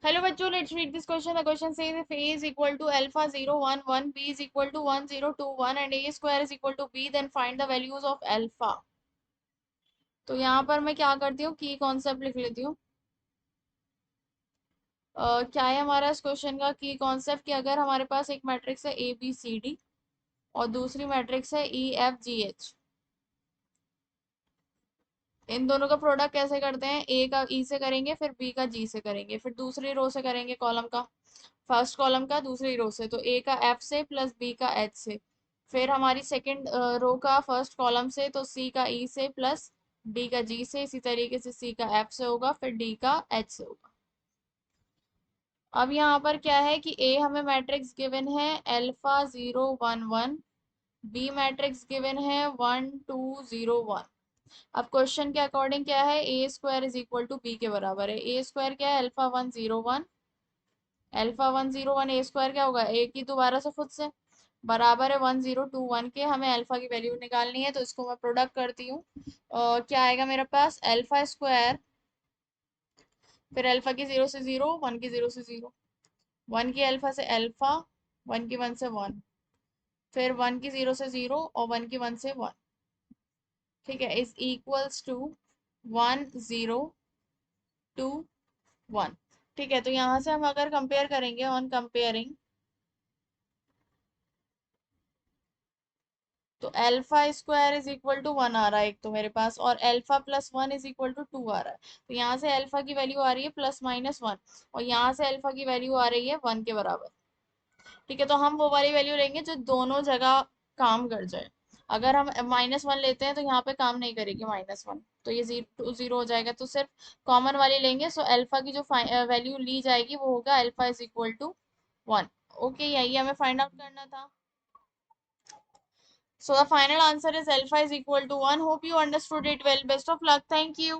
Hello बच्चों, let's read this question. The question says if a is equal to alpha 0 1 1, b is equal to 1 0 2 1 and a square is equal to b, then find the values of alpha. तो यहाँ पर मैं क्या करती हूँ, की concept लिख लेती हूँ. क्या है हमारा इस क्वेश्चन का की कॉन्सेप्ट कि अगर हमारे पास एक मैट्रिक्स है ए बी सी डी और दूसरी मैट्रिक्स है ई एफ जी एच. इन दोनों का प्रोडक्ट कैसे करते हैं, ए का ई से करेंगे, फिर बी का जी से करेंगे, फिर दूसरी रो से करेंगे कॉलम का, फर्स्ट कॉलम का दूसरी रो से, तो ए का एफ से प्लस बी का एच से. फिर हमारी सेकंड रो का फर्स्ट कॉलम से, तो सी का ई से प्लस डी का जी से. इसी तरीके से सी का एफ से होगा, फिर डी का एच से होगा. अब यहाँ पर क्या है कि ए हमें मैट्रिक्स गिवन है अल्फा 0 1 1, बी मैट्रिक्स गिवन है 1 2 0 1. अब क्वेश्चन के अकॉर्डिंग क्या है, A square is equal to B के बराबर है. ए स्क्वायर क्या है, अल्फा 1 0 1. अल्फा 1 0 1 ए स्क्वायर क्या होगा, ए की दोबारा से खुद से बराबर है 1 0 2 1 के. हमें अल्फा की वैल्यू निकालनी है, तो इसको मैं प्रोडक्ट करती हूँ. क्या आएगा मेरे पास, अल्फा स्क्वायर, फिर अल्फा की 0 से 0, 1 की 0 से 0, 1 की अल्फा से अल्फा, 1 की 1 से 1, फिर 1 की 0 से 0 और 1 की 1 से 1. ठीक है, इज इक्वल्स टू 1 0 2 1. ठीक है, तो यहाँ से हम अगर कंपेयर करेंगे, ऑन कंपेयरिंग, तो alpha square is equal to 1 आ रहा है एक तो मेरे पास, और alpha plus 1 is equal to 2 आ रहा है. तो यहाँ से अल्फा की वैल्यू आ रही है प्लस माइनस 1, और यहाँ से अल्फा की वैल्यू आ रही है 1 के बराबर. ठीक है, तो हम वो वाली वैल्यू लेंगे जो दोनों जगह काम कर जाए. अगर हम -1 लेते हैं तो यहाँ पे काम नहीं करेगी -1, तो ये 0 0 हो जाएगा. तो सिर्फ कॉमन वाली लेंगे. सो अल्फा की जो वैल्यू ली जाएगी वो होगा alpha is equal to 1. Okay, यही हमें फाइंड आउट करना था. So the final answer is alpha is equal to 1. Hope you understood it well. Best of luck. Thank you.